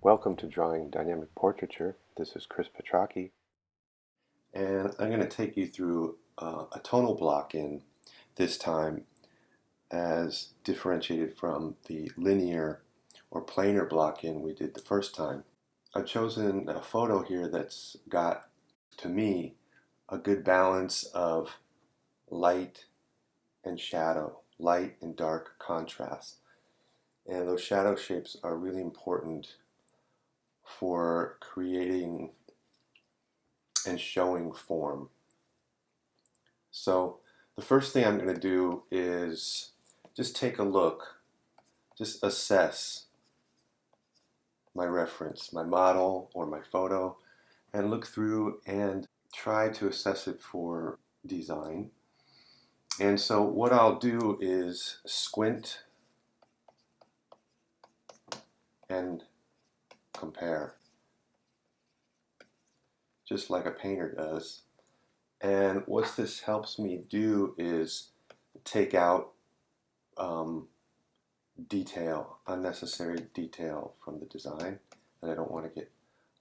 Welcome to Drawing Dynamic Portraiture. This is Chris Petracchi, and I'm going to take you through a tonal block in this time as differentiated from the linear or planar block in we did the first time. I've chosen a photo here that's got, to me, a good balance of light and shadow, light and dark contrast. And those shadow shapes are really important for creating and showing form. So the first thing I'm going to do is just take a look, just assess my reference, my model or my photo, and look through and try to assess it for design. And so what I'll do is squint and compare, just like a painter does. And what this helps me do is take out detail, unnecessary detail from the design that I don't want to get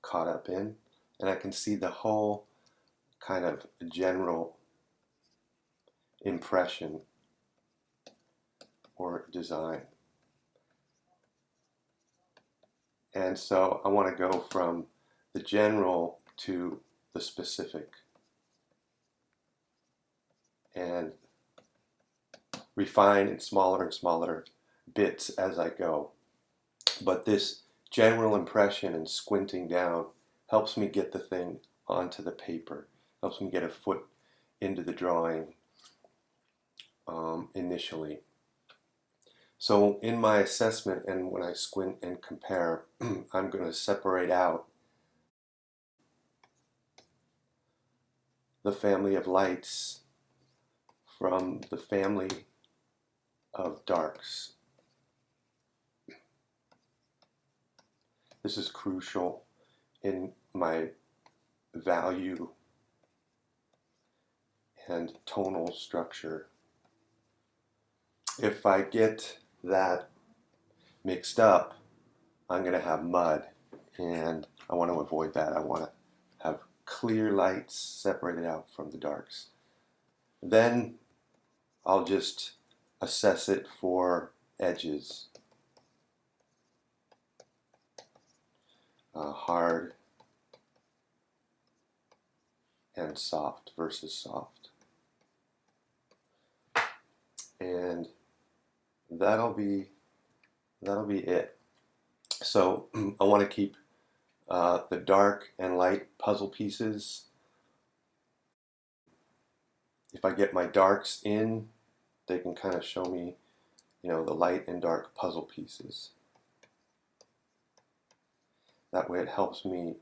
caught up in. And I can see the whole kind of general impression or design. And so I want to go from the general to the specific and refine in smaller and smaller bits as I go. But this general impression and squinting down helps me get the thing onto the paper, helps me get a foot into the drawing initially. So in my assessment and when I squint and compare, I'm going to separate out the family of lights from the family of darks. This is crucial in my value and tonal structure. If I get that mixed up, I'm going to have mud, and I want to avoid that. I want to have clear lights separated out from the darks. Then I'll just assess it for edges. Hard and soft versus soft. And that'll be it. So I want to keep the dark and light puzzle pieces. If I get my darks in, they can kind of show me, the light and dark puzzle pieces. That way it helps me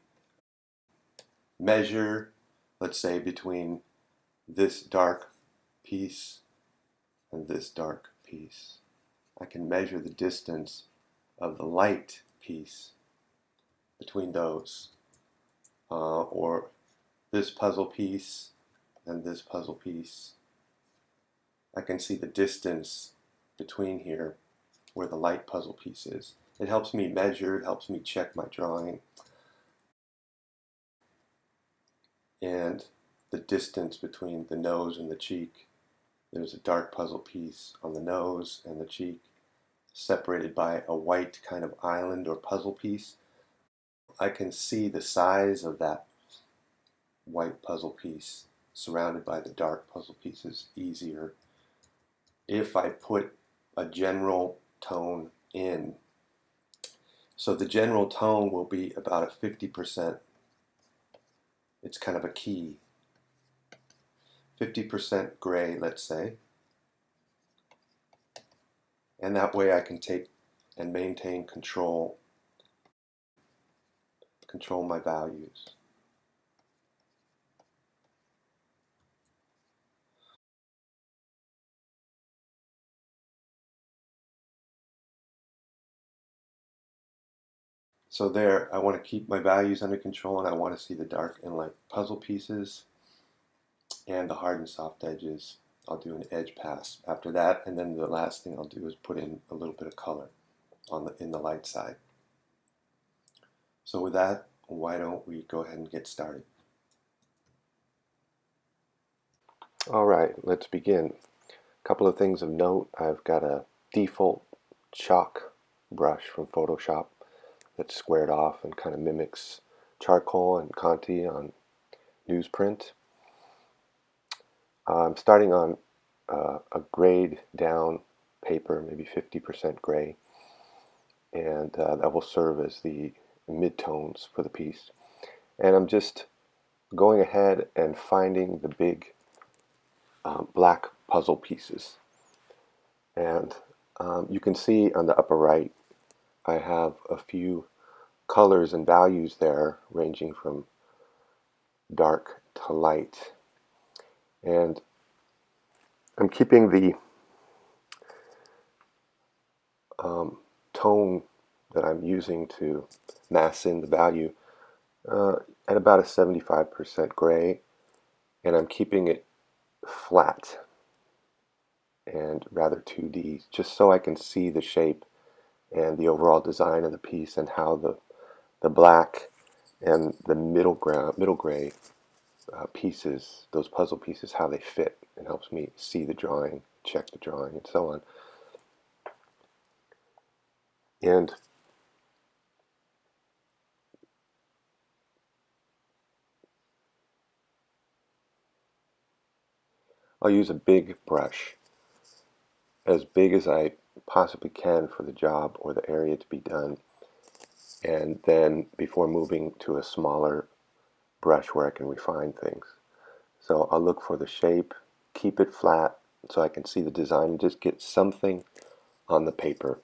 measure, let's say, between this dark piece and this dark piece. I can measure the distance of the light piece between those, or this puzzle piece and this puzzle piece. I can see the distance between here where the light puzzle piece is. It helps me measure, it helps me check my drawing. And the distance between the nose and the cheek. There's a dark puzzle piece on the nose and the cheek, separated by a white kind of island or puzzle piece. I can see the size of that white puzzle piece surrounded by the dark puzzle pieces easier if I put a general tone in. So the general tone will be about a 50%. It's kind of a key. 50% gray, let's say. And that way I can take and maintain control my values. So there, I want to keep my values under control, and I want to see the dark and light puzzle pieces and the hard and soft edges. I'll do an edge pass after that, and then the last thing I'll do is put in a little bit of color in the light side. So with that, why don't we go ahead and get started? All right, let's begin. A couple of things of note. I've got a default chalk brush from Photoshop that's squared off and kind of mimics charcoal and Conti on newsprint. I'm starting on a grayed down paper, maybe 50% gray, and that will serve as the midtones for the piece. And I'm just going ahead and finding the big black puzzle pieces. And you can see on the upper right, I have a few colors and values there ranging from dark to light. And I'm keeping the tone that I'm using to mass in the value at about a 75% gray, and I'm keeping it flat and rather 2D, just so I can see the shape and the overall design of the piece and how the black and the middle gray pieces, those puzzle pieces, how they fit. It helps me see the drawing, check the drawing, and so on. And I'll use a big brush, as big as I possibly can for the job or the area to be done, and then before moving to a smaller brush where I can refine things. So I'll look for the shape, keep it flat so I can see the design and just get something on the paper.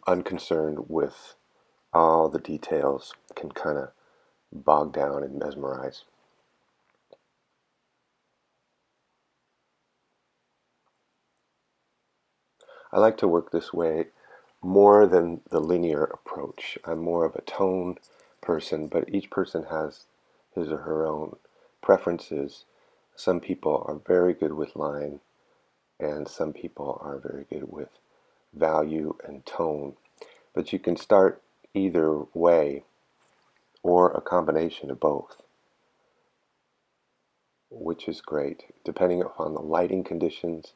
Unconcerned with all the details, can kind of bog down and mesmerize. I like to work this way more than the linear approach. I'm more of a tone person, but each person has his or her own preferences. Some people are very good with line, and some people are very good with value and tone. But you can start either way or a combination of both, which is great. Depending upon the lighting conditions,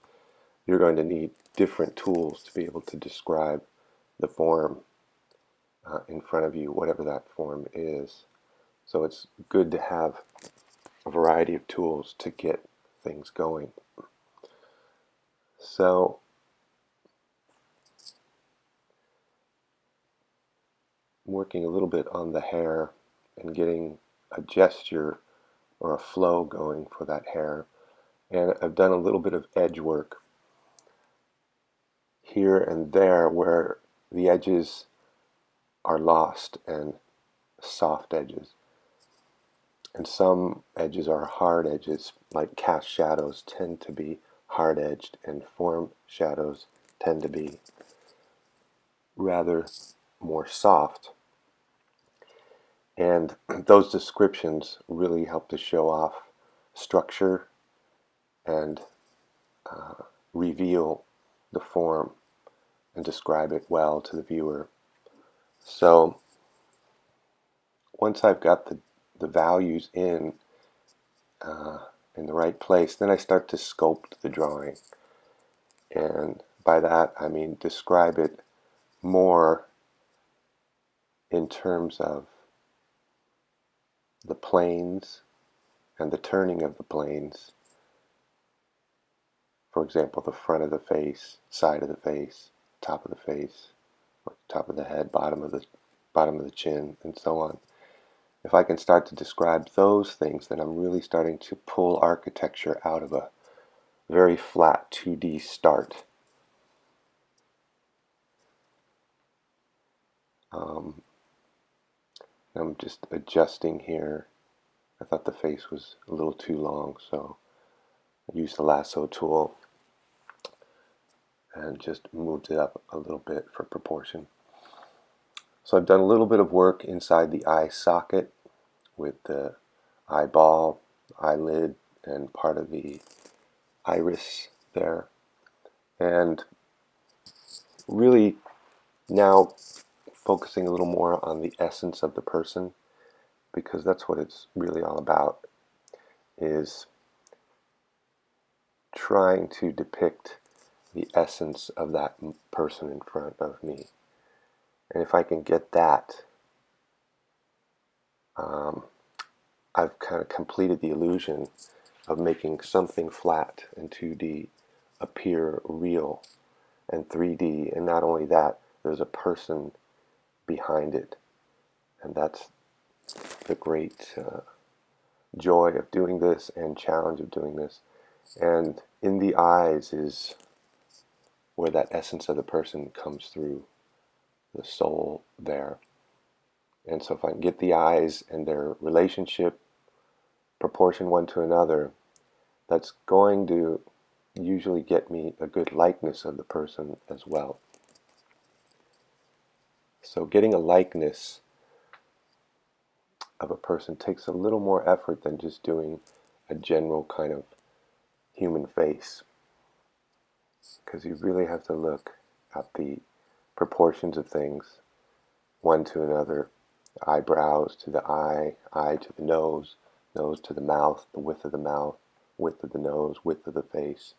you're going to need different tools to be able to describe the form in front of you, whatever that form is. So it's good to have a variety of tools to get things going. So working a little bit on the hair and getting a gesture or a flow going for that hair. And I've done a little bit of edge work here and there where the edges are lost and soft edges. And some edges are hard edges, like cast shadows tend to be hard edged, and form shadows tend to be rather more soft. And those descriptions really help to show off structure and reveal the form and describe it well to the viewer. So once I've got the values in the right place, then I start to sculpt the drawing. And by that I mean describe it more in terms of the planes and the turning of the planes. For example, the front of the face, side of the face, top of the face, or top of the head, bottom of the chin, and so on. If I can start to describe those things, then I'm really starting to pull architecture out of a very flat 2D start. I'm just adjusting here. I thought the face was a little too long, so I used the lasso tool and just moved it up a little bit for proportion. So I've done a little bit of work inside the eye socket with the eyeball, eyelid, and part of the iris there. And really now focusing a little more on the essence of the person, because that's what it's really all about, is trying to depict the essence of that person in front of me. And if I can get that, I've kind of completed the illusion of making something flat in 2D appear real and 3D. And not only that, there's a person behind it. And that's the great joy of doing this and challenge of doing this. And in the eyes is where that essence of the person comes through, the soul there. And so if I can get the eyes and their relationship, proportion one to another, that's going to usually get me a good likeness of the person as well. So getting a likeness of a person takes a little more effort than just doing a general kind of human face, because you really have to look at the proportions of things one to another, eyebrows to the eye, eye to the nose, nose to the mouth, the width of the mouth, width of the nose, width of the face,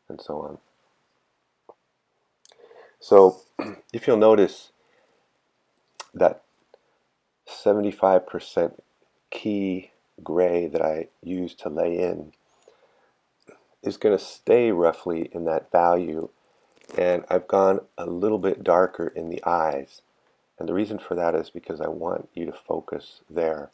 and so on. So if you'll notice that 75% key gray that I use to lay in is going to stay roughly in that value, and I've gone a little bit darker in the eyes. And the reason for that is because I want you to focus there.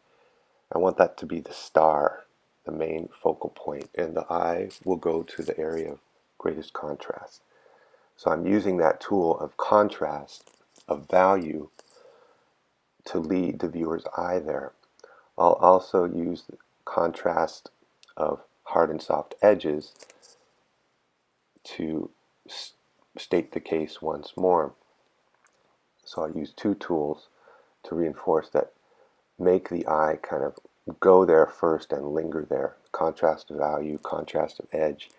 I want that to be the star, the main focal point, and the eye will go to the area of greatest contrast. So I'm using that tool of contrast, of value, to lead the viewer's eye there. I'll also use the contrast of hard and soft edges to state the case once more. So I'll use two tools to reinforce that, make the eye kind of go there first and linger there. Contrast of value, contrast of edge,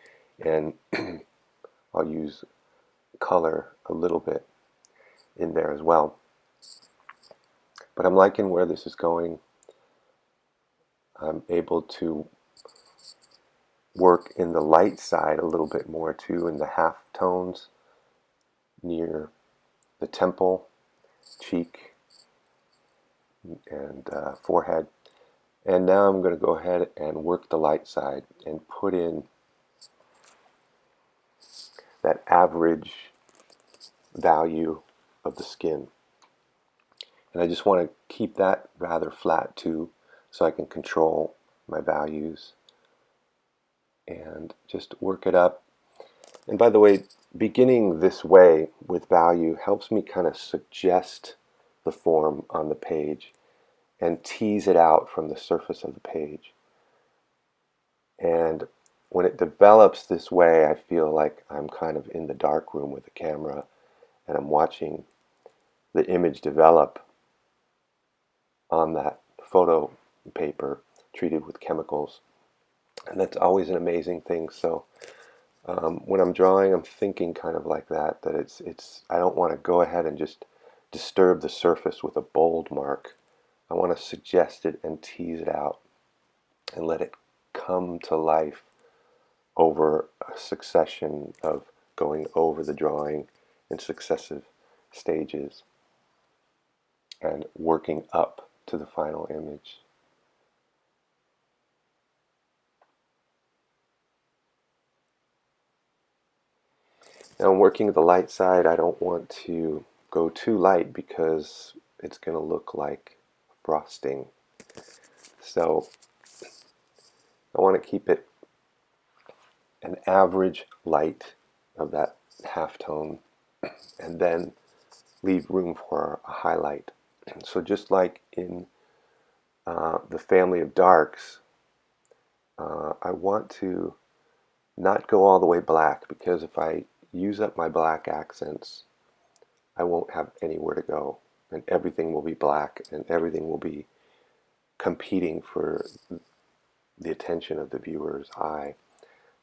and I'll use color a little bit in there as well. But I'm liking where this is going. I'm able to work in the light side a little bit more too, in the half tones near the temple, cheek, and forehead. And now I'm going to go ahead and work the light side and put in that average value of the skin. And I just want to keep that rather flat too, so I can control my values and just work it up. And by the way, beginning this way with value helps me kind of suggest the form on the page and tease it out from the surface of the page. And when it develops this way, I feel like I'm kind of in the dark room with the camera and I'm watching the image develop on that photo paper treated with chemicals. And that's always an amazing thing. So when I'm drawing, I'm thinking kind of like that, that it's I don't want to go ahead and just disturb the surface with a bold mark. I want to suggest it and tease it out and let it come to life over a succession of going over the drawing in successive stages and working up to the final image. Now, working the light side, I don't want to go too light because it's going to look like frosting. So I want to keep it an average light of that halftone and then leave room for a highlight. So just like in the family of darks, I want to not go all the way black, because if I use up my black accents, I won't have anywhere to go, and everything will be black and everything will be competing for the attention of the viewer's eye.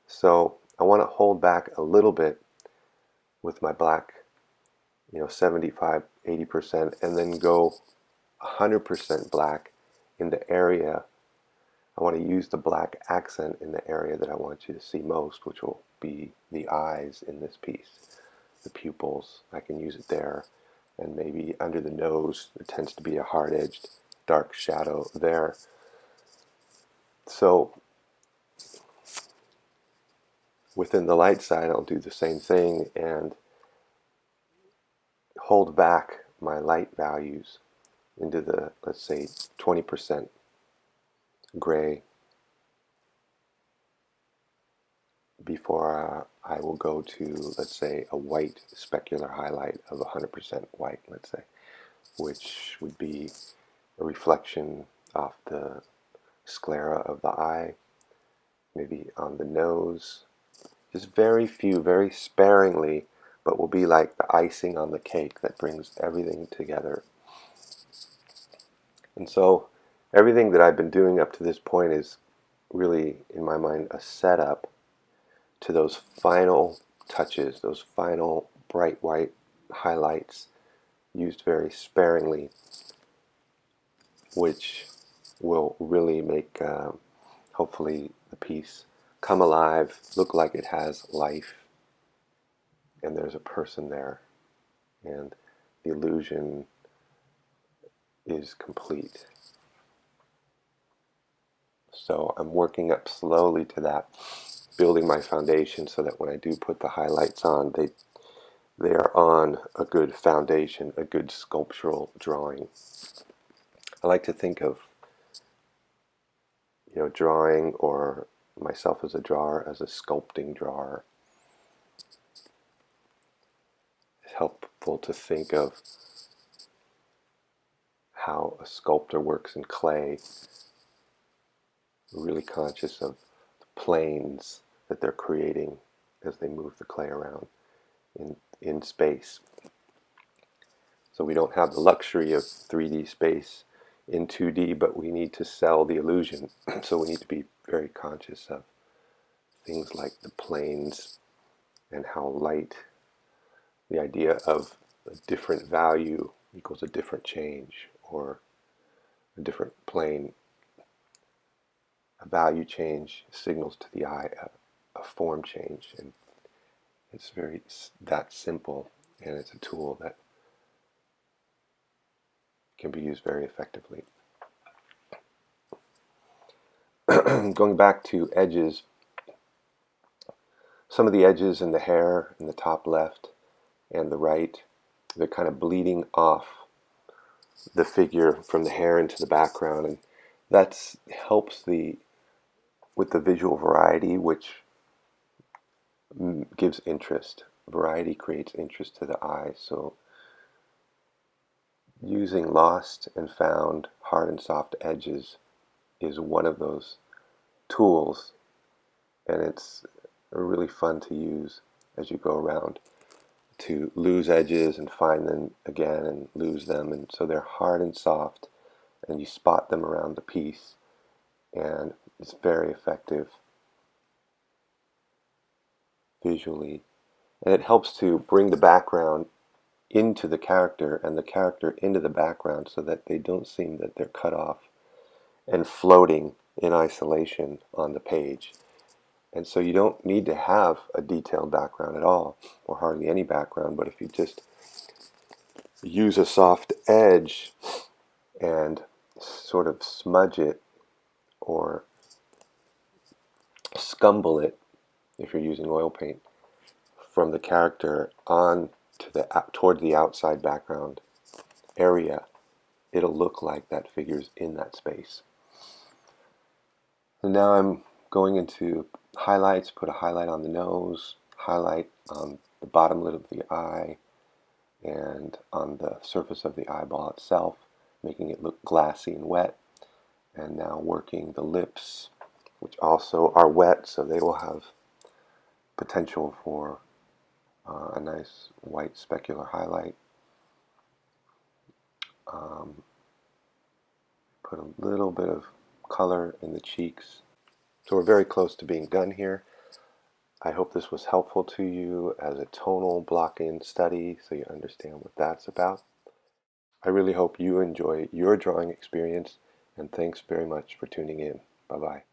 So I want to hold back a little bit with my black 75, 80%, and then go 100% black in the area. I want to use the black accent in the area that I want you to see most, which will be the eyes in this piece, the pupils. I can use it there, and maybe under the nose. There tends to be a hard-edged dark shadow there. So within the light side, I'll do the same thing and hold back my light values into the, let's say, 20% gray before I will go to, let's say, a white specular highlight of 100% white, let's say, which would be a reflection off the sclera of the eye, maybe on the nose. Just very few, very sparingly, but will be like the icing on the cake that brings everything together. And so everything that I've been doing up to this point is really, in my mind, a setup to those final touches, those final bright white highlights used very sparingly, which will really make, hopefully, the piece come alive, look like it has life, and there's a person there, and the illusion is complete. So I'm working up slowly to that, building my foundation so that when I do put the highlights on, they are on a good foundation, a good sculptural drawing. I like to think of drawing, or myself as a drawer, as a sculpting drawer. It's helpful to think of how a sculptor works in clay, really conscious of the planes that they're creating as they move the clay around in space. So we don't have the luxury of 3D space in 2D, but we need to sell the illusion. So we need to be very conscious of things like the planes and how light, the idea of a different value equals a different change, or a different plane. A value change signals to the eye a form change, and it's that simple, and it's a tool that can be used very effectively. Going back to edges, some of the edges in the hair in the top left and the right, they're kind of bleeding off the figure from the hair into the background, and that helps with the visual variety, which gives interest. Variety creates interest to the eye, so using lost and found hard and soft edges is one of those tools, and it's really fun to use as you go around, to lose edges and find them again and lose them, and so they're hard and soft, and you spot them around the piece, and it's very effective visually, and it helps to bring the background into the character and the character into the background, so that they don't seem that they're cut off and floating in isolation on the page. And so you don't need to have a detailed background at all, or hardly any background, but if you just use a soft edge and sort of smudge it or scumble it, if you're using oil paint, from the character on to toward the outside background area, it'll look like that figure's in that space. And now I'm going into highlights, put a highlight on the nose, highlight on the bottom lid of the eye, and on the surface of the eyeball itself, making it look glassy and wet. And now working the lips, which also are wet, so they will have potential for a nice white specular highlight. Put a little bit of color in the cheeks. So we're very close to being done here. I hope this was helpful to you as a tonal block-in study so you understand what that's about. I really hope you enjoy your drawing experience, and thanks very much for tuning in. Bye-bye.